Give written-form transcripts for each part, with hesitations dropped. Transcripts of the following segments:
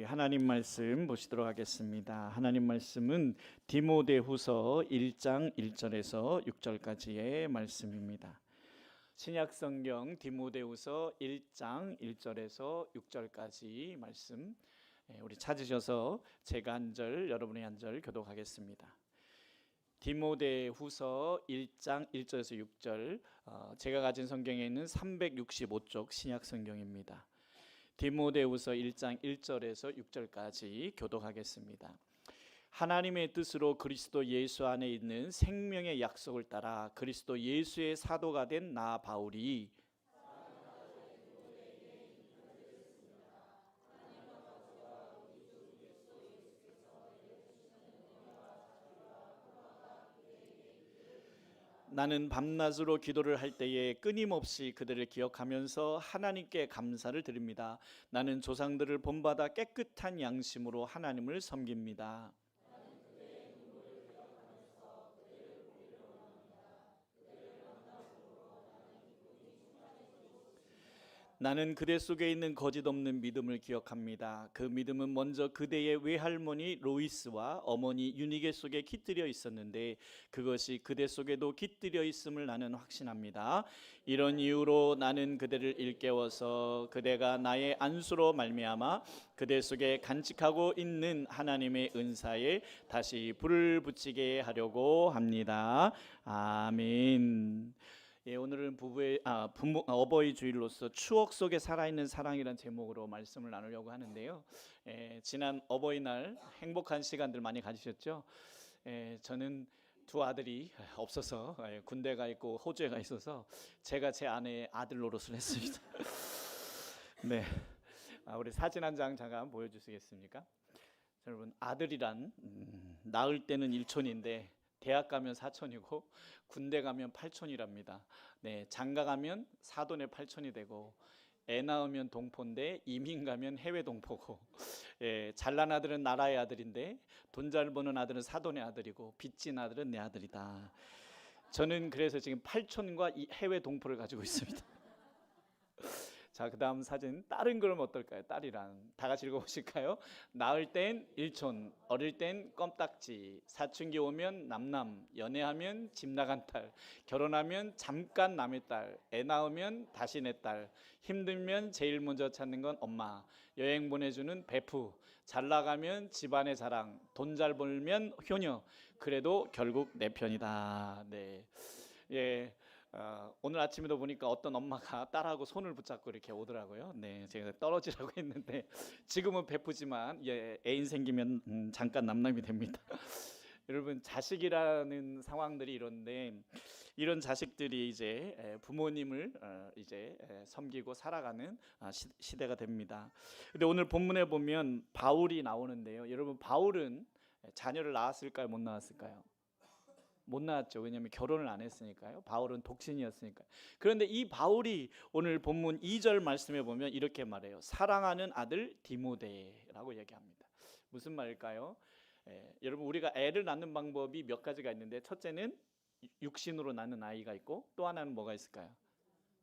하나님 말씀 보시도록 하겠습니다. 하나님 말씀은 디모데후서 1장 1절에서 6절까지의 말씀입니다. 신약성경 디모데후서 1장 1절에서 6절까지 말씀, 우리 찾으셔서 제가 한 절, 여러분이 한 절 교독하겠습니다. 디모데후서 1장 1절에서 6절, 제가 가진 성경에 있는 365쪽 신약성경입니다. 디모데후서 1장 1절에서 6절까지 교독하겠습니다. 하나님의 뜻으로 그리스도 예수 안에 있는 생명의 약속을 따라 그리스도 예수의 사도가 된 나 바울이 나는 밤낮으로 기도를 할 때에 끊임없이 그들을 기억하면서 하나님께 감사를 드립니다. 나는 조상들을 본받아 깨끗한 양심으로 하나님을 섬깁니다. 나는 그대 속에 있는 거짓 없는 믿음을 기억합니다. 그 믿음은 먼저 그대의 외할머니 로이스와 어머니 유니게 속에 깃들여 있었는데 그것이 그대 속에도 깃들여 있음을 나는 확신합니다. 이런 이유로 나는 그대를 일깨워서 그대가 나의 안수로 말미암아 그대 속에 간직하고 있는 하나님의 은사에 다시 불을 붙이게 하려고 합니다. 아멘. 오늘은 어버이 주일로서 추억 속에 살아있는 사랑이라는 제목으로 말씀을 나누려고 하는데요. 지난 어버이날 행복한 시간들 많이 가지셨죠? 저는 두 아들이 없어서 군대 가 있고 호주에 가 있어서 제가 제 아내의 아들 노릇을 했습니다. 네, 우리 사진 한 장 잠깐 보여주시겠습니까? 여러분, 아들이란 낳을 때는 일촌인데 대학 가면 사촌이고 군대 가면 팔촌이랍니다. 네, 장가 가면 사돈의 팔촌이 되고 애 낳으면 동포인데 이민 가면 해외 동포고, 잘난 아들은 나라의 아들인데 돈 잘 버는 아들은 사돈의 아들이고 빚진 아들은 내 아들이다. 저는 그래서 지금 팔촌과 이 해외 동포를 가지고 있습니다. 자, 그 다음 사진, 딸은 그럼 어떨까요? 딸이랑 다 같이 읽어보실까요? 낳을 땐 일촌, 어릴 땐 껌딱지, 사춘기 오면 남남, 연애하면 집 나간 딸, 결혼하면 잠깐 남의 딸, 애 낳으면 다시 내 딸, 힘들면 제일 먼저 찾는 건 엄마, 여행 보내주는 베프, 잘 나가면 집안의 자랑, 돈 잘 벌면 효녀, 그래도 결국 내 편이다. 네, 오늘 아침에도 보니까 어떤 엄마가 딸하고 손을 붙잡고 이렇게 오더라고요. 네, 제가 떨어지라고 했는데 지금은 베프지만 애인 생기면 잠깐 남남이 됩니다. 여러분, 자식이라는 상황들이 이런데 이런 자식들이 이제 부모님을 이제 섬기고 살아가는 시대가 됩니다. 근데 오늘 본문에 보면 바울이 나오는데요. 여러분, 바울은 자녀를 낳았을까요? 못 낳았을까요? 못 낳았죠. 왜냐하면 결혼을 안 했으니까요. 바울은 독신이었으니까요. 그런데 이 바울이 오늘 본문 2절 말씀에 보면 이렇게 말해요. 사랑하는 아들 디모데라고 얘기합니다. 무슨 말일까요? 여러분, 우리가 애를 낳는 방법이 몇 가지가 있는데 첫째는 육신으로 낳는 아이가 있고 또 하나는 뭐가 있을까요?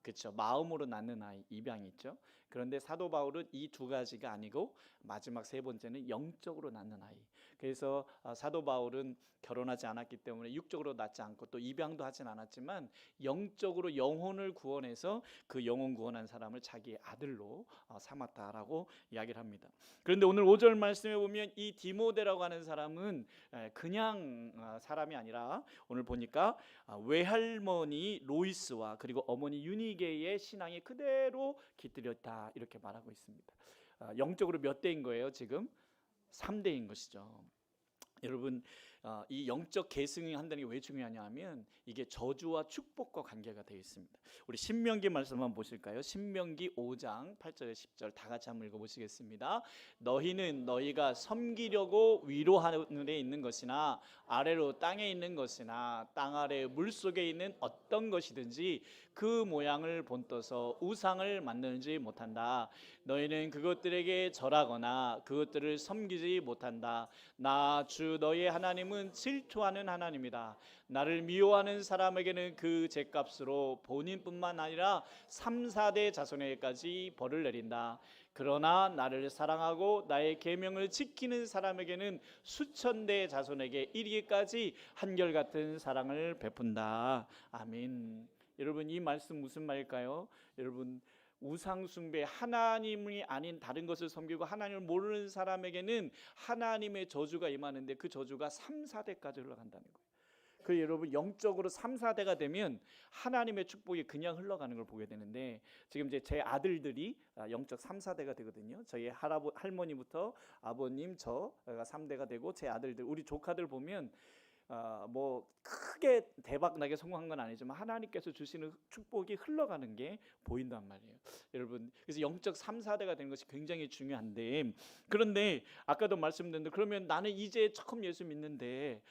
그렇죠. 마음으로 낳는 아이, 입양이 있죠. 그런데 사도 바울은 이 두 가지가 아니고 마지막 세 번째는 영적으로 낳는 아이. 그래서 사도 바울은 결혼하지 않았기 때문에 육적으로 낳지 않고 또 입양도 하진 않았지만 영적으로 영혼을 구원해서 그 영혼 구원한 사람을 자기의 아들로 삼았다라고 이야기를 합니다. 그런데 오늘 5절 말씀에 보면 이 디모데라고 하는 사람은 그냥 사람이 아니라 오늘 보니까 외할머니 로이스와 그리고 어머니 유니게의 신앙이 그대로 깃들였다 이렇게 말하고 있습니다. 영적으로 몇 대인 거예요? 지금 3대인 것이죠. 여러분, 이 영적 계승이 한다는 게 왜 중요하냐 하면 이게 저주와 축복과 관계가 되어 있습니다. 우리 신명기 말씀 한번 보실까요? 신명기 5장 8절에 10절 다 같이 한번 읽어보시겠습니다. 너희는 너희가 섬기려고 위로 하늘에 있는 것이나 아래로 땅에 있는 것이나 땅 아래 물속에 있는 어떤 것이든지 그 모양을 본떠서 우상을 만들지 못한다. 너희는 그것들에게 절하거나 그것들을 섬기지 못한다. 나 주 너희의 하나님은 질투하는 하나님이다. 나를 미워하는 사람에게는 그 죗값으로 본인뿐만 아니라 3, 4대 자손에게까지 벌을 내린다. 그러나 나를 사랑하고 나의 계명을 지키는 사람에게는 수천 대 자손에게 이르기까지 한결같은 사랑을 베푼다. 아멘. 여러분, 이 말씀 무슨 말일까요? 여러분, 우상 숭배, 하나님이 아닌 다른 것을 섬기고 하나님을 모르는 사람에게는 하나님의 저주가 임하는데 그 저주가 3, 4대까지 흘러간다는 거예요. 그 여러분, 영적으로 3, 4대가 되면 하나님의 축복이 그냥 흘러가는 걸 보게 되는데, 지금 이제 제 아들들이 영적 3, 4대가 되거든요. 저희 할머니부터 아버님, 저가 3대가 되고, 제 아들들, 우리 조카들 보면 뭐 크게 대박 나게 성공한 건 아니지만 하나님께서 주시는 축복이 흘러가는 게 보인단 말이에요. 여러분, 그래서 영적 3, 4대가 되는 것이 굉장히 중요한데, 그런데 아까도 말씀드렸는데, 그러면 나는 이제 처음 예수 믿는데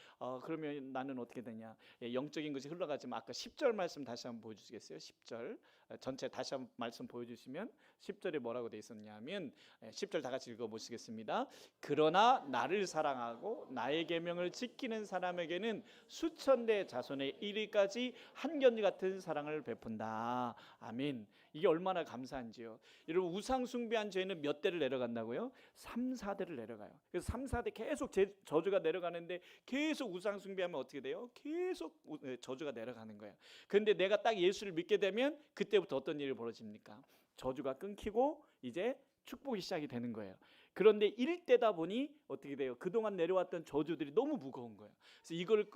그러면 나는 어떻게 되냐? 영적인 것이 흘러가지만, 아까 10절 말씀 다시 한번 보여주시겠어요? 10절 전체 다시 한번 말씀 보여주시면 10절에 뭐라고 돼 있었냐면, 10절 다 같이 읽어보시겠습니다. 그러나 나를 사랑하고 나의 계명을 지키는 사람에게는 수천 대 자손의 이르기까지 한결 같은 사랑을 베푼다. 아멘. 이게 얼마나 감사한지요. 여러분, 우상 숭배한 죄는 몇 대를 내려간다고요? 3, 4대를 내려가요. 그래서 3, 4대 계속 저주가 내려가는데, 계속 우상 숭배하면 어떻게 돼요? 계속 저주가 내려가는 거예요. 그런데 내가 딱 예수를 믿게 되면 그때부터 어떤 일이 벌어집니까? 저주가 끊기고 이제 축복이 시작이 되는 거예요. 그런데 일대다 보니 어떻게 돼요? 그동안 내려왔던 저주들이 너무 무거운 거예요. 그래서 이걸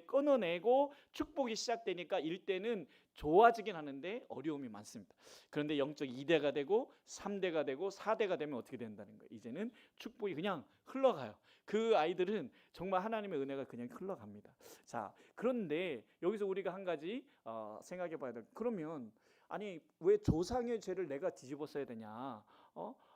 끊어내고 축복이 시작되니까 일대는 좋아지긴 하는데 어려움이 많습니다. 그런데 영적 2대가 되고 3대가 되고 4대가 되면 어떻게 된다는 거예요? 이제는 축복이 그냥 흘러가요. 그 아이들은 정말 하나님의 은혜가 그냥 흘러갑니다. 자, 그런데 여기서 우리가 한 가지 생각해 봐야 될, 그러면 아니 왜 조상의 죄를 내가 뒤집어 써야 되냐?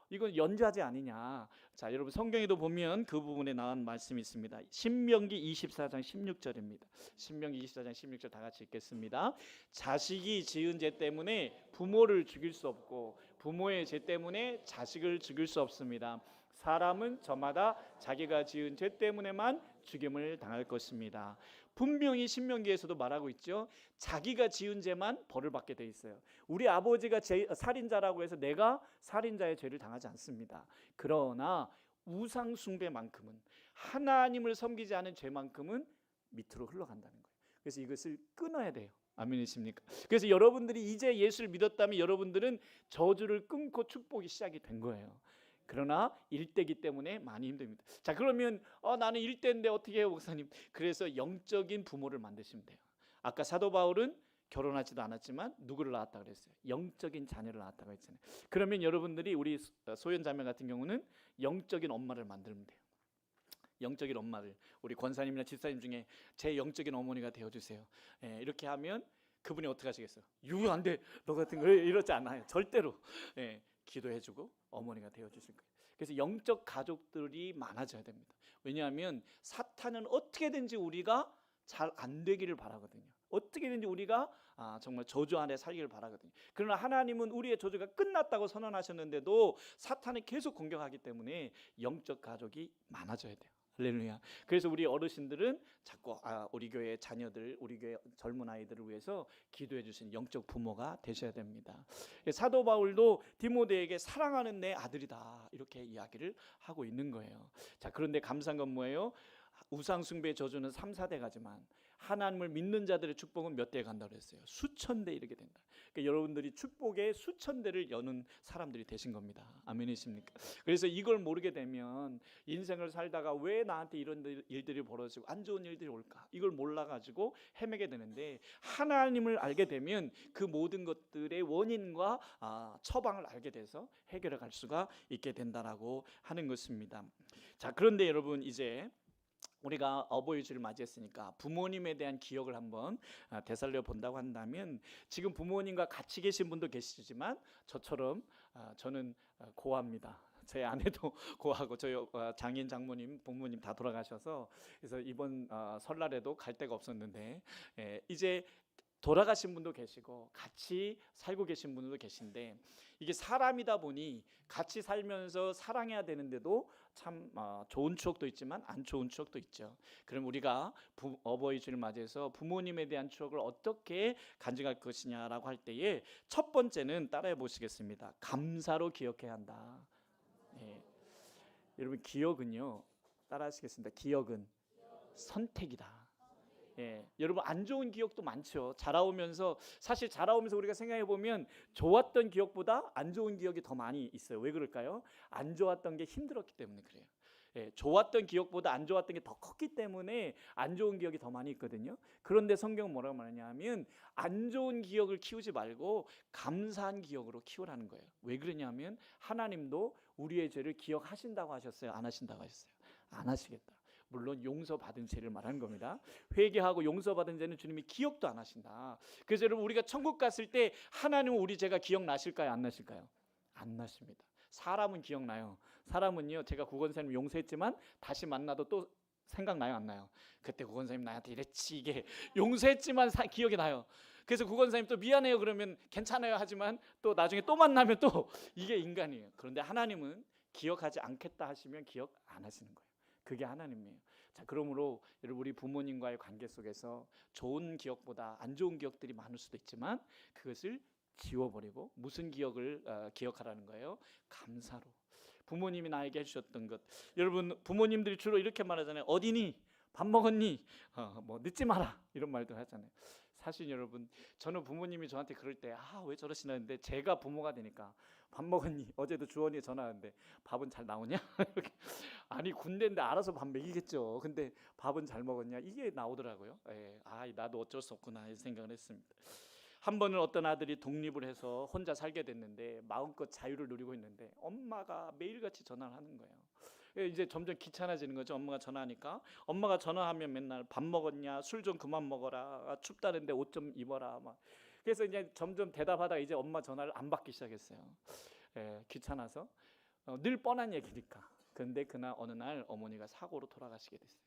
이건 연좌제 아니냐? 자, 여러분, 성경에도 보면 그 부분에 나온 말씀이 있습니다. 신명기 24장 16절입니다. 신명기 24장 16절 다 같이 읽겠습니다. 자식이 지은 죄 때문에 부모를 죽일 수 없고 부모의 죄 때문에 자식을 죽일 수 없습니다. 사람은 저마다 자기가 지은 죄 때문에만 죽임을 당할 것입니다. 분명히 신명기에서도 말하고 있죠. 자기가 지은 죄만 벌을 받게 돼 있어요. 우리 아버지가 살인자라고 해서 내가 살인자의 죄를 당하지 않습니다. 그러나 우상 숭배만큼은, 하나님을 섬기지 않은 죄만큼은 밑으로 흘러간다는 거예요. 그래서 이것을 끊어야 돼요. 아멘이십니까? 그래서 여러분들이 이제 예수를 믿었다면 여러분들은 저주를 끊고 축복이 시작이 된 거예요. 그러나 일대기 때문에 많이 힘듭니다. 자, 그러면 나는 일대인데 어떻게 해요, 목사님? 그래서 영적인 부모를 만드시면 돼요. 아까 사도 바울은 결혼하지도 않았지만 누구를 낳았다 그랬어요? 영적인 자녀를 낳았다고 했잖아요. 그러면 여러분들이, 우리 소연자매 같은 경우는 영적인 엄마를 만들면 돼요. 영적인 엄마를, 우리 권사님이나 집사님 중에 제 영적인 어머니가 되어주세요. 이렇게 하면 그분이 어떻게 하시겠어요? 안 돼, 너 같은 거 이러지 않아요. 절대로. 기도해주고 어머니가 되어주실 거예요. 그래서 영적 가족들이 많아져야 됩니다. 왜냐하면 사탄은 어떻게든지 우리가 잘 안 되기를 바라거든요. 어떻게든지 우리가 정말 저주 안에 살기를 바라거든요. 그러나 하나님은 우리의 저주가 끝났다고 선언하셨는데도 사탄이 계속 공격하기 때문에 영적 가족이 많아져야 돼요. 할렐루야. 그래서 우리 어르신들은 자꾸 우리 교회 자녀들, 우리 교회 젊은 아이들을 위해서 기도해 주신 영적 부모가 되셔야 됩니다. 사도 바울도 디모데에게 사랑하는 내 아들이다, 이렇게 이야기를 하고 있는 거예요. 자, 그런데 감사한 건 뭐예요? 우상 숭배의 저주는 3, 4대 가지만 하나님을 믿는 자들의 축복은 몇 대 간다고 그랬어요? 수천 대 이렇게 된다. 그러니까 여러분들이 축복의 수천 대를 여는 사람들이 되신 겁니다. 아멘이십니까? 그래서 이걸 모르게 되면 인생을 살다가 왜 나한테 이런 일들이 벌어지고 안 좋은 일들이 올까? 이걸 몰라가지고 헤매게 되는데, 하나님을 알게 되면 그 모든 것들의 원인과 처방을 알게 돼서 해결해 갈 수가 있게 된다라고 하는 것입니다. 자, 그런데 여러분, 이제 우리가 어버이 주를 맞이했으니까 부모님에 대한 기억을 한번 되살려 본다고 한다면, 지금 부모님과 같이 계신 분도 계시지만 저처럼 저는 고아입니다. 제 아내도 고아고 저희 장인 장모님 부모님 다 돌아가셔서, 그래서 이번 설날에도 갈 데가 없었는데 이제 돌아가신 분도 계시고 같이 살고 계신 분들도 계신데, 이게 사람이다 보니 같이 살면서 사랑해야 되는데도 참 좋은 추억도 있지만 안 좋은 추억도 있죠. 그럼 우리가 어버이 주를 맞이해서 부모님에 대한 추억을 어떻게 간직할 것이냐라고 할 때에 첫 번째는 따라해 보시겠습니다. 감사로 기억해야 한다. 예. 여러분, 기억은요, 따라하시겠습니다. 기억은 선택이다. 예, 여러분, 안 좋은 기억도 많죠. 자라오면서, 사실 자라오면서 우리가 생각해 보면 좋았던 기억보다 안 좋은 기억이 더 많이 있어요. 왜 그럴까요? 안 좋았던 게 힘들었기 때문에 그래요. 예, 좋았던 기억보다 안 좋았던 게 더 컸기 때문에 안 좋은 기억이 더 많이 있거든요. 그런데 성경은 뭐라고 말하냐면 안 좋은 기억을 키우지 말고 감사한 기억으로 키우라는 거예요. 왜 그러냐면 하나님도 우리의 죄를 기억하신다고 하셨어요? 안 하신다고 하셨어요? 안 하시겠다. 물론 용서받은 죄를 말하는 겁니다. 회개하고 용서받은 죄는 주님이 기억도 안 하신다. 그래서 여러분, 우리가 천국 갔을 때 하나님은 우리 죄가 기억나실까요? 안 나실까요? 안 나십니다. 사람은 기억나요. 사람은요, 제가 구원사님 용서했지만 다시 만나도 또 생각나요, 안 나요? 그때 구원사님 나한테 이랬지, 이게 용서했지만 기억이 나요. 그래서 구원사님 또 미안해요 그러면 괜찮아요 하지만 또 나중에 또 만나면 또 이게 인간이에요. 그런데 하나님은 기억하지 않겠다 하시면 기억 안 하시는 거예요. 그게 하나님이에요. 자, 그러므로 여러분, 우리 부모님과의 관계 속에서 좋은 기억보다 안 좋은 기억들이 많을 수도 있지만 그것을 지워버리고 무슨 기억을 기억하라는 거예요? 감사로. 부모님이 나에게 해주셨던 것. 여러분, 부모님들이 주로 이렇게 말하잖아요. 어디니? 밥 먹었니? 뭐 늦지 마라, 이런 말도 하잖아요. 사실 여러분, 저는 부모님이 저한테 그럴 때 왜 저러시나 했는데, 제가 부모가 되니까 밥 먹었니? 어제도 주원이에 전화하는데 밥은 잘 나오냐? 이렇게. 아니, 군대인데 알아서 밥 먹이겠죠. 근데 밥은 잘 먹었냐? 이게 나오더라고요. 예, 나도 어쩔 수 없구나 이 생각을 했습니다. 한 번은 어떤 아들이 독립을 해서 혼자 살게 됐는데 마음껏 자유를 누리고 있는데 엄마가 매일같이 전화를 하는 거예요. 이제 점점 귀찮아지는 거죠. 엄마가 전화하니까. 엄마가 전화하면 맨날 밥 먹었냐, 술 좀 그만 먹어라, 춥다는데 옷 좀 입어라, 막. 그래서 이제 점점 대답하다가 이제 엄마 전화를 안 받기 시작했어요. 예, 귀찮아서. 늘 뻔한 얘기니까. 그런데 그날 어느 날 어머니가 사고로 돌아가시게 됐어요.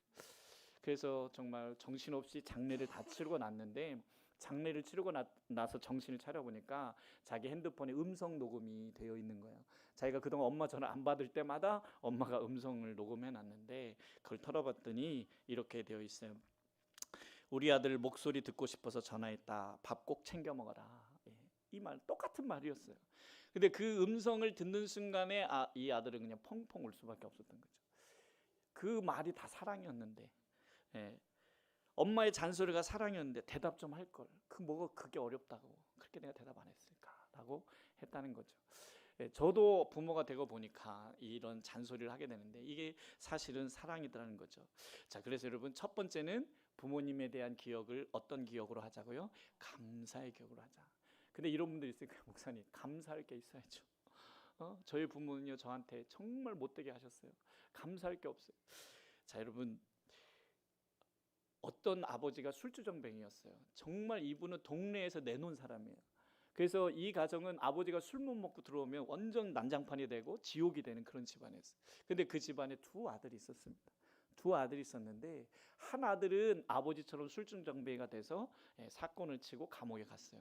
그래서 정말 정신없이 장례를 다 치르고 났는데, 장례를 치르고 나서 정신을 차려보니까 자기 핸드폰에 음성 녹음이 되어 있는 거예요. 자기가 그동안 엄마 전화 안 받을 때마다 엄마가 음성을 녹음해 놨는데, 그걸 털어봤더니 이렇게 되어 있어요. 우리 아들 목소리 듣고 싶어서 전화했다. 밥 꼭 챙겨 먹어라. 예, 이 말 똑같은 말이었어요. 근데 그 음성을 듣는 순간에 이 아들은 그냥 펑펑 울 수밖에 없었던 거죠. 그 말이 다 사랑이었는데, 예, 엄마의 잔소리가 사랑이었는데 대답 좀 할 걸. 그게 어렵다고. 그렇게 내가 대답 안 했을까라고 했다는 거죠. 예, 저도 부모가 되고 보니까 이런 잔소리를 하게 되는데 이게 사실은 사랑이더라는 거죠. 자, 그래서 여러분, 첫 번째는 부모님에 대한 기억을 어떤 기억으로 하자고요? 감사의 기억으로 하자. 근데 이런 분들이 있으니까, 목사님, 감사할 게 있어야죠. 저희 부모는요, 저한테 정말 못되게 하셨어요. 감사할 게 없어요. 자, 여러분, 어떤 아버지가 술주정뱅이였어요. 정말 이분은 동네에서 내놓은 사람이에요. 그래서 이 가정은 아버지가 술 못 먹고 들어오면 완전 난장판이 되고 지옥이 되는 그런 집안이었어요. 근데 그 집안에 두 아들이 있었습니다. 두 아들이 있었는데, 한 아들은 아버지처럼 술주정뱅이가 돼서 사건을 치고 감옥에 갔어요.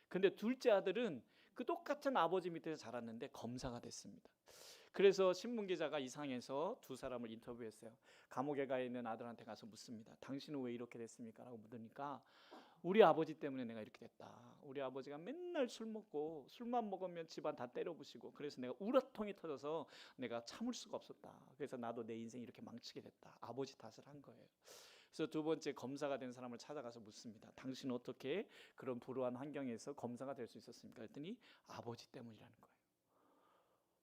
근데 둘째 아들은 그 똑같은 아버지 밑에서 자랐는데 검사가 됐습니다. 그래서 신문기자가 이상해서 두 사람을 인터뷰했어요. 감옥에 가 있는 아들한테 가서 묻습니다. 당신은 왜 이렇게 됐습니까? 라고 묻으니까, 우리 아버지 때문에 내가 이렇게 됐다. 우리 아버지가 맨날 술 먹고, 술만 먹으면 집안 다 때려부시고, 그래서 내가 우라통이 터져서 내가 참을 수가 없었다. 그래서 나도 내 인생 이렇게 망치게 됐다. 아버지 탓을 한 거예요. 그래서 두 번째 검사가 된 사람을 찾아가서 묻습니다. 당신은 어떻게 그런 불우한 환경에서 검사가 될 수 있었습니까? 그랬더니 아버지 때문이라는 거예요.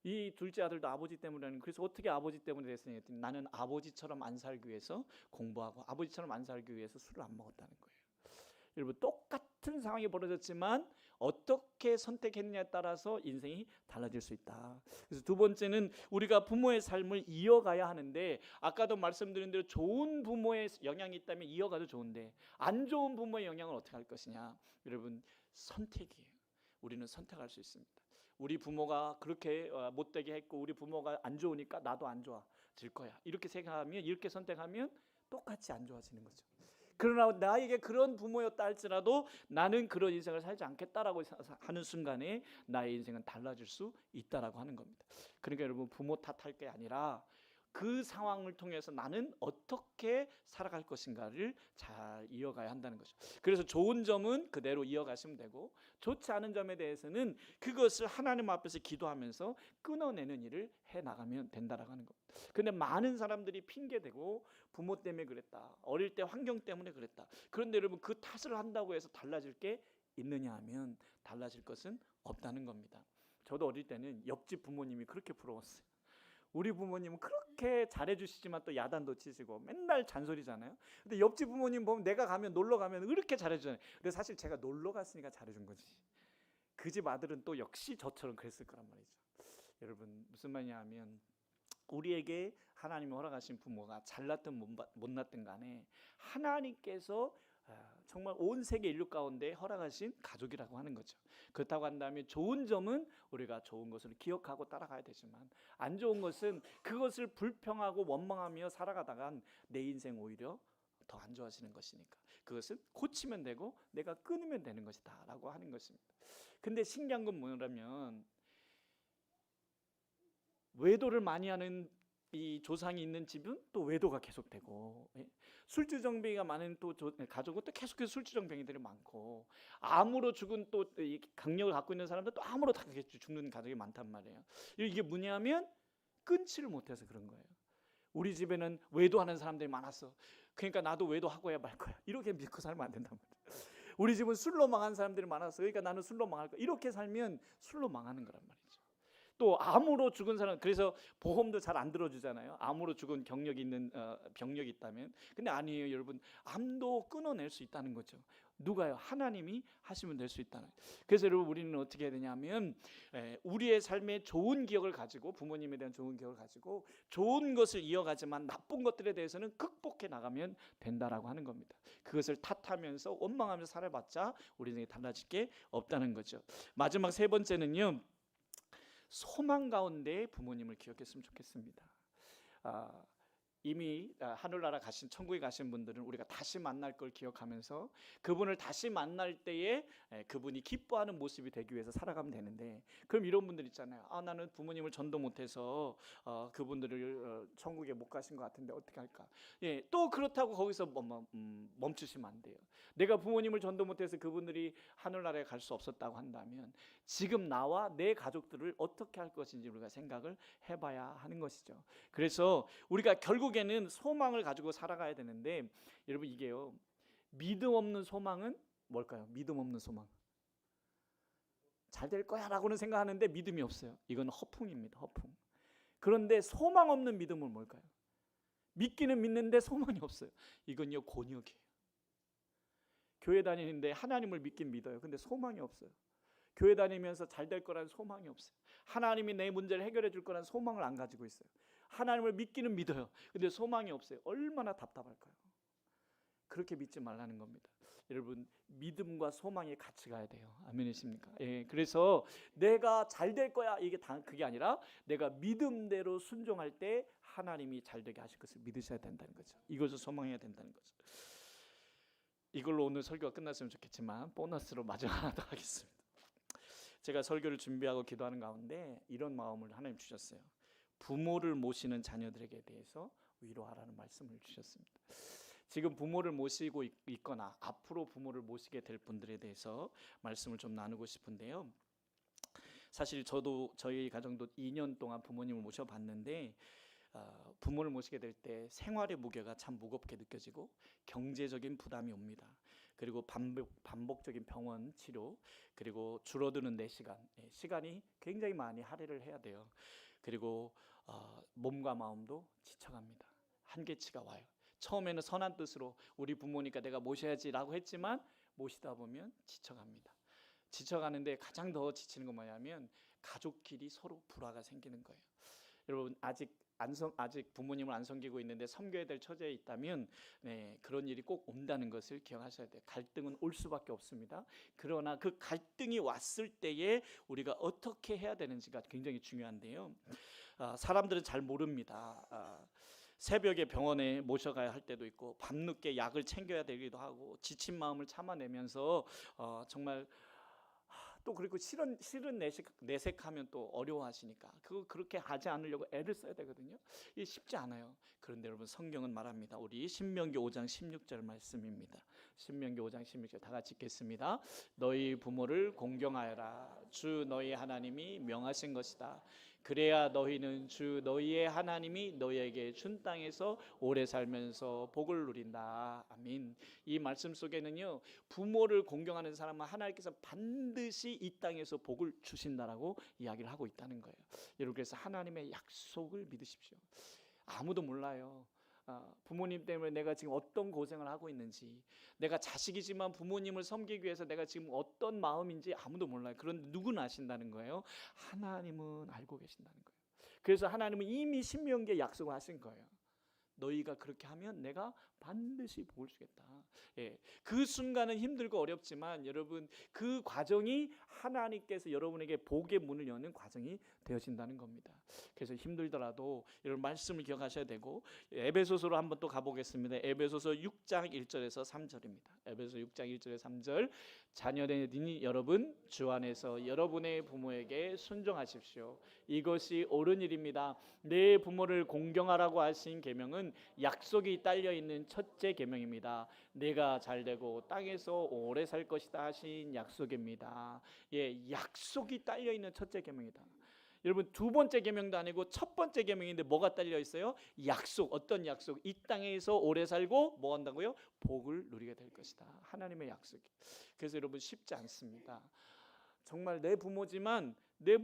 이 둘째 아들도 아버지 때문이라는. 그래서 어떻게 아버지 때문에 됐으냐 했더니, 나는 아버지처럼 안 살기 위해서 공부하고 아버지처럼 안 살기 위해서 술을 안 먹었다는 거예요. 여러분, 똑같은 상황이 벌어졌지만 어떻게 선택했느냐에 따라서 인생이 달라질 수 있다. 그래서 두 번째는 우리가 부모의 삶을 이어가야 하는데, 아까도 말씀드린 대로 좋은 부모의 영향이 있다면 이어가도 좋은데, 안 좋은 부모의 영향을 어떻게 할 것이냐. 여러분, 선택이에요. 우리는 선택할 수 있습니다. 우리 부모가 그렇게 못되게 했고, 우리 부모가 안 좋으니까 나도 안 좋아질 거야, 이렇게 생각하면, 이렇게 선택하면 똑같이 안 좋아지는 거죠. 그러나 나에게 그런 부모였다 할지라도 나는 그런 인생을 살지 않겠다라고 하는 순간에 나의 인생은 달라질 수 있다라고 하는 겁니다. 그러니까 여러분, 부모 탓할 게 아니라 그 상황을 통해서 나는 어떻게 살아갈 것인가를 잘 이어가야 한다는 거죠. 그래서 좋은 점은 그대로 이어가시면 되고, 좋지 않은 점에 대해서는 그것을 하나님 앞에서 기도하면서 끊어내는 일을 해나가면 된다라고 하는 겁니다. 근데 많은 사람들이 핑계대고 부모 때문에 그랬다, 어릴 때 환경 때문에 그랬다. 그런데 여러분, 그 탓을 한다고 해서 달라질 게 있느냐 하면 달라질 것은 없다는 겁니다. 저도 어릴 때는 옆집 부모님이 그렇게 부러웠어요. 우리 부모님은 그렇게 잘해주시지만 또 야단도 치시고 맨날 잔소리잖아요. 근데 옆집 부모님 보면 내가 가면, 놀러 가면 그렇게 잘해주잖아요. 근데 사실 제가 놀러 갔으니까 잘해준 거지, 그 집 아들은 또 역시 저처럼 그랬을 거란 말이죠. 여러분, 무슨 말이냐 하면 우리에게 하나님이 허락하신 부모가 잘났든 못났든 간에 하나님께서 정말 온 세계 인류 가운데 허락하신 가족이라고 하는 거죠. 그렇다고 한다면 좋은 점은 우리가 좋은 것을 기억하고 따라가야 되지만, 안 좋은 것은 그것을 불평하고 원망하며 살아가다간 내 인생 오히려 더 안 좋아지는 것이니까 그것은 고치면 되고 내가 끊으면 되는 것이다 라고 하는 것입니다. 근데 신기한 건 뭐냐면, 외도를 많이 하는 이 조상이 있는 집은 또 외도가 계속되고, 술주정뱅이가 많은 또 가족은 또 계속해서 술주정뱅이들이 많고, 암으로 죽은 또 이 강력을 갖고 있는 사람들 또 암으로 다 죽는 가족이 많단 말이에요. 이게 뭐냐면 끊지를 못해서 그런 거예요. 우리 집에는 외도하는 사람들이 많았어, 그러니까 나도 외도하고야 말 거야, 이렇게 믿고 살면 안 된단 말이에요. 우리 집은 술로 망한 사람들이 많았어, 그러니까 나는 술로 망할 거야, 이렇게 살면 술로 망하는 거란 말이죠. 또 암으로 죽은 사람, 그래서 보험도 잘 안 들어주잖아요. 암으로 죽은 경력이 있는 병력이 있다면. 근데 아니에요, 여러분. 암도 끊어낼 수 있다는 거죠. 누가요? 하나님이 하시면 될 수 있다는. 그래서 여러분, 우리는 어떻게 해야 되냐면 우리의 삶에 좋은 기억을 가지고, 부모님에 대한 좋은 기억을 가지고 좋은 것을 이어가지만 나쁜 것들에 대해서는 극복해 나가면 된다라고 하는 겁니다. 그것을 탓하면서 원망하면서 살아봤자 우리 인생이 달라질 게 없다는 거죠. 마지막 세 번째는요, 소망 가운데 부모님을 기억했으면 좋겠습니다. 이미 하늘나라 가신, 천국에 가신 분들은 우리가 다시 만날 걸 기억하면서 그분을 다시 만날 때에 그분이 기뻐하는 모습이 되기 위해서 살아가면 되는데, 그럼 이런 분들 있잖아요. 나는 부모님을 전도 못해서 그분들을 천국에 못 가신 것 같은데 어떻게 할까? 또 그렇다고 거기서 멈추시면 안 돼요. 내가 부모님을 전도 못해서 그분들이 하늘나라에 갈 수 없었다고 한다면 지금 나와 내 가족들을 어떻게 할 것인지 우리가 생각을 해봐야 하는 것이죠. 그래서 우리가 결국에는 소망을 가지고 살아가야 되는데, 여러분, 이게요, 믿음 없는 소망은 뭘까요? 믿음 없는 소망, 잘 될 거야 라고는 생각하는데 믿음이 없어요. 이건 허풍입니다, 허풍. 그런데 소망 없는 믿음은 뭘까요? 믿기는 믿는데 소망이 없어요. 이건요, 곤욕이에요. 교회 다니는데 하나님을 믿긴 믿어요. 근데 소망이 없어요. 교회 다니면서 잘 될 거라는 소망이 없어요. 하나님이 내 문제를 해결해 줄 거라는 소망을 안 가지고 있어요. 하나님을 믿기는 믿어요. 근데 소망이 없어요. 얼마나 답답할까요? 그렇게 믿지 말라는 겁니다. 여러분, 믿음과 소망이 같이 가야 돼요. 아멘이십니까? 그래서 내가 잘 될 거야, 이게 그게 아니라 내가 믿음대로 순종할 때 하나님이 잘 되게 하실 것을 믿으셔야 된다는 거죠. 이것을 소망해야 된다는 거죠. 이걸로 오늘 설교가 끝났으면 좋겠지만 보너스로 마지막 하나 더 하겠습니다. 제가 설교를 준비하고 기도하는 가운데 이런 마음을 하나님 주셨어요. 부모를 모시는 자녀들에게 대해서 위로하라는 말씀을 주셨습니다. 지금 부모를 모시고 있거나 앞으로 부모를 모시게 될 분들에 대해서 말씀을 좀 나누고 싶은데요. 사실 저도 저희 가정도 2년 동안 부모님을 모셔봤는데 부모를 모시게 될 때 생활의 무게가 참 무겁게 느껴지고 경제적인 부담이 옵니다. 그리고 반복적인 병원 치료, 그리고 줄어드는 내 시간이 굉장히 많이 할애를 해야 돼요. 그리고 몸과 마음도 지쳐갑니다. 한계치가 와요. 처음에는 선한 뜻으로 우리 부모니까 내가 모셔야지라고 했지만 모시다 보면 지쳐갑니다. 지쳐가는데 가장 더 지치는 건 뭐냐면 가족끼리 서로 불화가 생기는 거예요. 여러분, 아직 부모님을 안 섬기고 있는데 섬겨야 될 처지에 있다면 그런 일이 꼭 온다는 것을 기억하셔야 돼요. 갈등은 올 수밖에 없습니다. 그러나 그 갈등이 왔을 때에 우리가 어떻게 해야 되는지가 굉장히 중요한데요. 사람들은 잘 모릅니다. 새벽에 병원에 모셔가야 할 때도 있고 밤늦게 약을 챙겨야 되기도 하고 지친 마음을 참아내면서 정말 또 그리고 실은 내색하면 또 어려워하시니까 그렇게 하지 않으려고 애를 써야 되거든요. 이게 쉽지 않아요. 그런데 여러분 성경은 말합니다. 우리 신명기 5장 16절 말씀입니다. 신명기 5장 16절 다 같이 읽겠습니다. 너희 부모를 공경하여라. 주 너희 하나님이 명하신 것이다. 그래야 너희는 주 너희의 하나님이 너희에게 준 땅에서 오래 살면서 복을 누린다. 아멘. 이 말씀 속에는요, 부모를 공경하는 사람은 하나님께서 반드시 이 땅에서 복을 주신다라고 이야기를 하고 있다는 거예요. 여러분, 그래서 하나님의 약속을 믿으십시오. 아무도 몰라요. 부모님 때문에 내가 지금 어떤 고생을 하고 있는지, 내가 자식이지만 부모님을 섬기기 위해서 내가 지금 어떤 마음인지 아무도 몰라요. 그런데 누구는 아신다는 거예요. 하나님은 알고 계신다는 거예요. 그래서 하나님은 이미 신명기에 약속을 하신 거예요. 너희가 그렇게 하면 내가 반드시 복을 주겠다. 예, 그 순간은 힘들고 어렵지만 여러분 그 과정이 하나님께서 여러분에게 복의 문을 여는 과정이 되어진다는 겁니다. 그래서 힘들더라도 여러분 말씀을 기억하셔야 되고, 에베소서로 한번 또 가보겠습니다. 에베소서 6장 1절에서 3절입니다. 에베소서 6장 1절에서 3절. 자녀되니 여러분 주 안에서 여러분의 부모에게 순종하십시오. 이것이 옳은 일입니다. 내 부모를 공경하라고 하신 계명은 약속이 딸려 있는 첫째 계명입니다. 내가 잘되고 땅에서 오래 살 것이다 하신 약속입니다. 예, 약속이 딸려 있는 첫째 계명이다. 여러분 두 번째 계명도 아니고 첫 번째 계명인데 뭐가 딸려 있어요? 약속. 어떤 약속? 이 땅에서 오래 살고 뭐 한다고요? 복을 누리게 될 것이다. 하나님의 약속이. 그래서 여러분 쉽지 않습니다. 정말 내 부모지만 내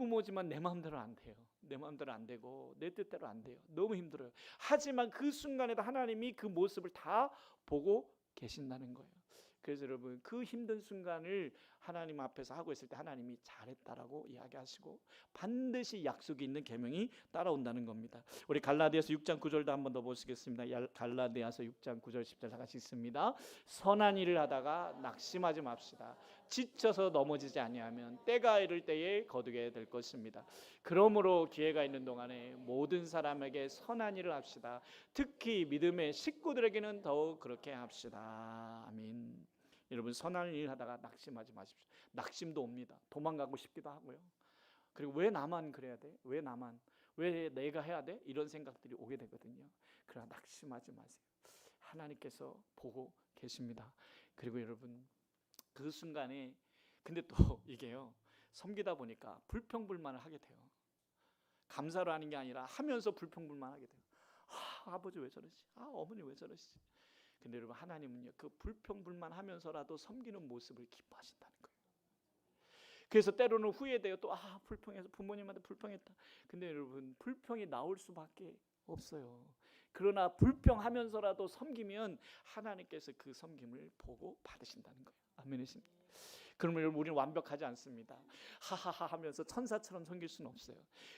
마음대로 안 돼요. 내 마음대로 안 되고 내 뜻대로 안 돼요. 너무 힘들어요. 하지만 그 순간에도 하나님이 그 모습을 다 보고 계신다는 거예요. 그래서 여러분 그 힘든 순간을 하나님 앞에서 하고 있을 때 하나님이 잘했다라고 이야기하시고 반드시 약속이 있는 계명이 따라온다는 겁니다. 우리 갈라디아서 6장 9절도 한번 더 보시겠습니다. 갈라디아서 6장 9절 10절 다 같이 읽습니다. 선한 일을 하다가 낙심하지 맙시다. 지쳐서 넘어지지 아니하면 때가 이를 때에 거두게 될 것입니다. 그러므로 기회가 있는 동안에 모든 사람에게 선한 일을 합시다. 특히 믿음의 식구들에게는 더욱 그렇게 합시다. 아멘. 여러분 선한 일 하다가 낙심하지 마십시오. 낙심도 옵니다. 도망가고 싶기도 하고요. 그리고 왜 나만 그래야 돼? 왜 내가 해야 돼? 이런 생각들이 오게 되거든요. 그러나 낙심하지 마세요. 하나님께서 보고 계십니다. 그리고 여러분 그 순간에 근데 또 이게요, 섬기다 보니까 불평불만을 하게 돼요. 감사로 하는 게 아니라 하면서 불평불만하게 돼요. 아버지 왜 저러시? 어머니 왜 저러시지? 근데 여러분 하나님은요 그 불평불만하면서라도 섬기는 모습을 기뻐하신다는 거예요. 그래서 때로는 후회돼요. 또 불평해서 부모님한테 불평했다. 근데 여러분 불평이 나올 수밖에 없어요. 그러나 불평하면서라도 섬기면 하나님께서 그 섬김을 보고 받으신다는 거예요. 아멘이십니까? 그러면 여러분 우리는 완벽하지 않습니다. 하하하 하면서 천사처럼 섬길 수는 없어요.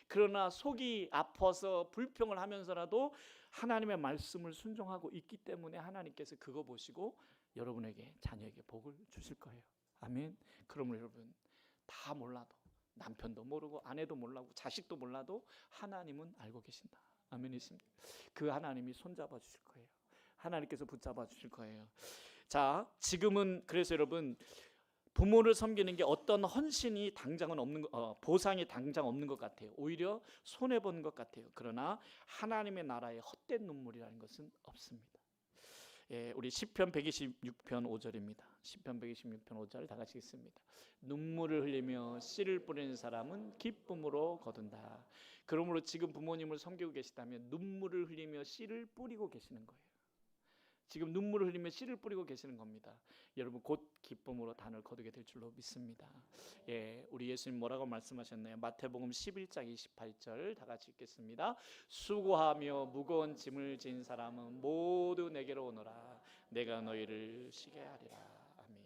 그러나 속이 아파서 불평을 하면서라도 하나님의 말씀을 순종하고 있기 때문에 하나님께서 그거 보시고 여러분에게 자녀에게 복을 주실 거예요. 아멘. 그러면 여러분 다 몰라도 남편도 모르고 아내도 몰라도 자식도 몰라도 하나님은 알고 계신다. 아멘이십니까? 그 하나님이 손잡아 주실 거예요. 하나님께서 붙잡아 주실 거예요. 자, 지금은 그래서 여러분 부모를 섬기는 게 어떤 헌신이 당장은 없는 보상이 당장 없는 것 같아요. 오히려 손해 보는 것 같아요. 그러나 하나님의 나라에 헛된 눈물이라는 것은 없습니다. 예, 우리 시편 126편 5절입니다. 시편 126편 5절 다 같이 읽습니다. 눈물을 흘리며 씨를 뿌리는 사람은 기쁨으로 거둔다. 그러므로 지금 부모님을 섬기고 계시다면 눈물을 흘리며 씨를 뿌리고 계시는 거예요. 지금 눈물을 흘리며 씨를 뿌리고 계시는 겁니다. 여러분 곧 기쁨으로 단을 거두게 될 줄로 믿습니다. 예, 우리 예수님 뭐라고 말씀하셨나요? 마태복음 11장 28절 다 같이 읽겠습니다. 수고하며 무거운 짐을 진 사람은 모두 내게로 오너라. 내가 너희를 쉬게 하리라. 아멘.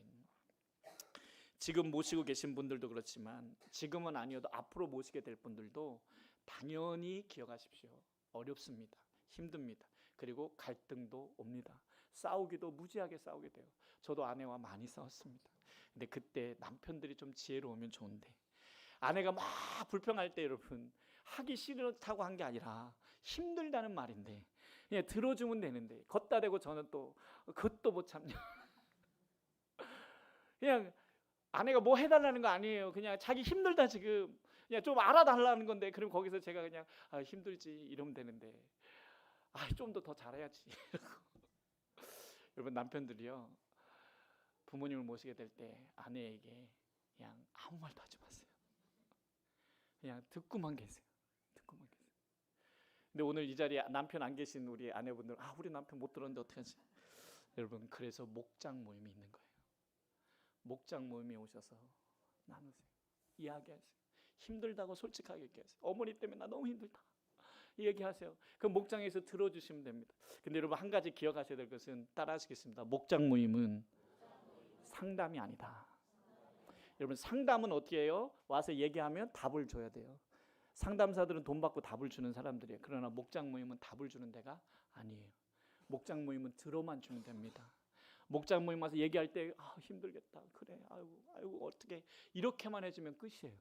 지금 모시고 계신 분들도 그렇지만 지금은 아니어도 앞으로 모시게 될 분들도 당연히 기억하십시오. 어렵습니다. 힘듭니다. 그리고 갈등도 옵니다. 싸우기도 무지하게 싸우게 돼요. 저도 아내와 많이 싸웠습니다. 근데 그때 남편들이 좀 지혜로우면 좋은데 아내가 막 불평할 때 여러분 하기 싫다고 한 게 아니라 힘들다는 말인데 그냥 들어주면 되는데 걷다 대고 저는 또 그것도 못 참냐. 그냥 아내가 뭐 해달라는 거 아니에요. 그냥 자기 힘들다 지금 그냥 좀 알아달라는 건데 그럼 거기서 제가 그냥 힘들지 이러면 되는데 좀 더 잘해야지. 여러분 남편들이요 부모님을 모시게 될 때 아내에게 그냥 아무 말도 하지 마세요. 그냥 듣고만 계세요. 듣고만 계세요. 근데 오늘 이 자리에 남편 안 계신 우리 아내분들 우리 남편 못 들었는데 어떡하지? 여러분 그래서 목장 모임이 있는 거예요. 목장 모임에 오셔서 나누세요. 이야기하세요. 힘들다고 솔직하게 얘기하세요. 어머니 때문에 나 너무 힘들다. 얘기하세요. 그 목장에서 들어주시면 됩니다. 근데 여러분 한 가지 기억하셔야 될 것은 따라하시겠습니다. 목장 모임은 상담이 아니다. 여러분 상담은 어떻게 해요? 와서 얘기하면 답을 줘야 돼요. 상담사들은 돈 받고 답을 주는 사람들이에요. 그러나 목장 모임은 답을 주는 데가 아니에요. 목장 모임은 들어만 주면 됩니다. 목장 모임 와서 얘기할 때 힘들겠다. 그래. 아이고 어떻게 이렇게만 해주면 끝이에요.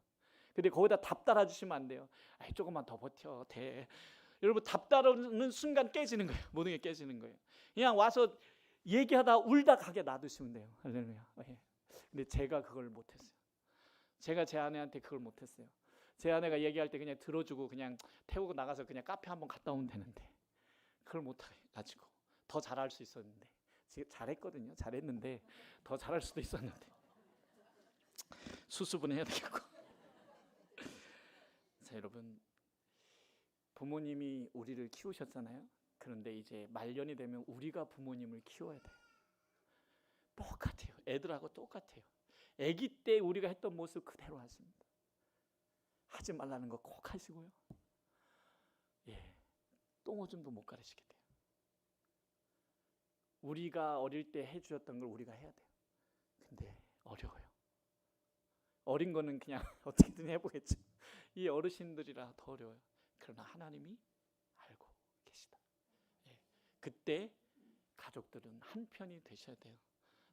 근데 거기다 답 달아주시면 안 돼요. 조금만 더 버텨. 돼. 여러분 답 따르는 순간 깨지는 거예요. 모든 게 깨지는 거예요. 그냥 와서 얘기하다 울다 가게 놔두시면 돼요. 할렐루야. 근데 제가 그걸 못했어요. 제가 제 아내한테 그걸 못했어요. 제 아내가 얘기할 때 그냥 들어주고 그냥 태우고 나가서 그냥 카페 한번 갔다 오면 되는데 그걸 못해가지고 더 잘할 수 있었는데 잘했거든요. 잘했는데 더 잘할 수도 있었는데 수습은 해야 되겠고. 자 여러분 부모님이 우리를 키우셨잖아요. 그런데 이제 말년이 되면 우리가 부모님을 키워야 돼요. 똑같아요. 애들하고 똑같아요. 아기 때 우리가 했던 모습 그대로 하십니다. 하지 말라는 거 꼭 하시고요. 똥오줌도 못 가리시게 돼요. 우리가 어릴 때 해주셨던 걸 우리가 해야 돼요. 근데 어려워요. 어린 거는 그냥 어떻게든 해보겠죠. 이 어르신들이라 더 어려워요. 그러나 하나님이 알고 계시다. 그때 가족들은 한 편이 되셔야 돼요.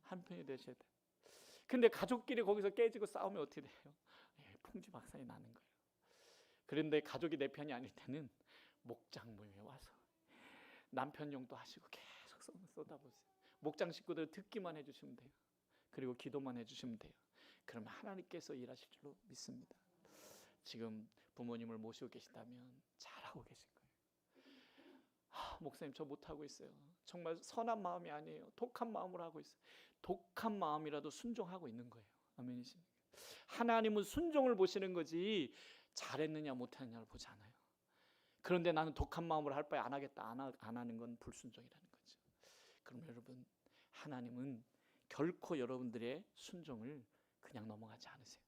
한 편이 되셔야 돼요. 근데 가족끼리 거기서 깨지고 싸우면 어떻게 돼요? 풍지박산이 나는 거예요. 그런데 가족이 내 편이 아닐 때는 목장 모임에 와서 남편 용도 하시고 계속 쏟아보세요. 목장 식구들 듣기만 해주시면 돼요. 그리고 기도만 해주시면 돼요. 그러면 하나님께서 일하실 줄로 믿습니다. 지금 부모님을 모시고 계시다면 잘하고 계실 거예요. 목사님 저 못하고 있어요. 정말 선한 마음이 아니에요. 독한 마음으로 하고 있어요. 독한 마음이라도 순종하고 있는 거예요. 아멘이십니까? 하나님은 순종을 보시는 거지 잘했느냐 못했느냐를 보지 않아요. 그런데 나는 독한 마음으로 할 바에 안 하겠다 안 하는 건 불순종이라는 거죠. 그럼 여러분 하나님은 결코 여러분들의 순종을 그냥 넘어가지 않으세요.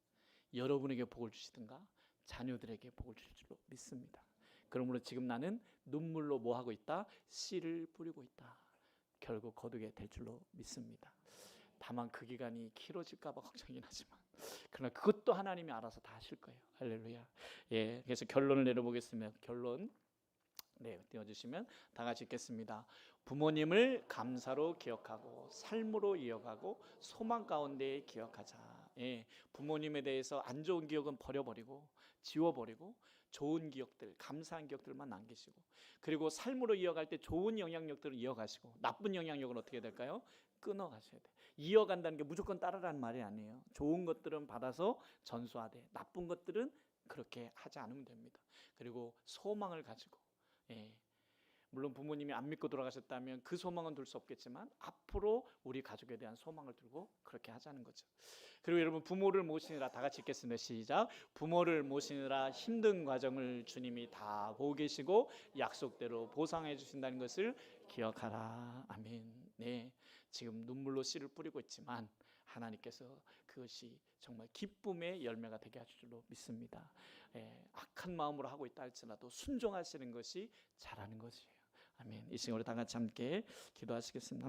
여러분에게 복을 주시든가 자녀들에게 복을 주실 줄로 믿습니다. 그러므로 지금 나는 눈물로 뭐 하고 있다? 씨를 뿌리고 있다. 결국 거두게 될 줄로 믿습니다. 다만 그 기간이 길어질까 봐 걱정이긴 하지만 그러나 그것도 하나님이 알아서 다 하실 거예요. 할렐루야. 그래서 결론을 내려보겠습니다. 결론 띄워주시면 다 같이 읽겠습니다. 부모님을 감사로 기억하고 삶으로 이어가고 소망 가운데 기억하자. 부모님에 대해서 안 좋은 기억은 버려버리고 지워버리고 좋은 기억들, 감사한 기억들만 남기시고 그리고 삶으로 이어갈 때 좋은 영향력들을 이어가시고 나쁜 영향력은 어떻게 될까요? 끊어가셔야 돼요. 이어간다는 게 무조건 따르라는 말이 아니에요. 좋은 것들은 받아서 전수하되 나쁜 것들은 그렇게 하지 않으면 됩니다. 그리고 소망을 가지고 물론 부모님이 안 믿고 돌아가셨다면 그 소망은 둘 수 없겠지만 앞으로 우리 가족에 대한 소망을 들고 그렇게 하자는 거죠. 그리고 여러분 부모를 모시느라 다 같이 읽겠습니다. 시작. 부모를 모시느라 힘든 과정을 주님이 다 보고 계시고 약속대로 보상해 주신다는 것을 기억하라. 아멘. 지금 눈물로 씨를 뿌리고 있지만 하나님께서 그것이 정말 기쁨의 열매가 되게 하실 줄로 믿습니다. 악한 마음으로 하고 있다 할지라도 순종하시는 것이 잘하는 것이에요. 아멘. 이 시간 우리 다 같이 함께 기도하시겠습니다.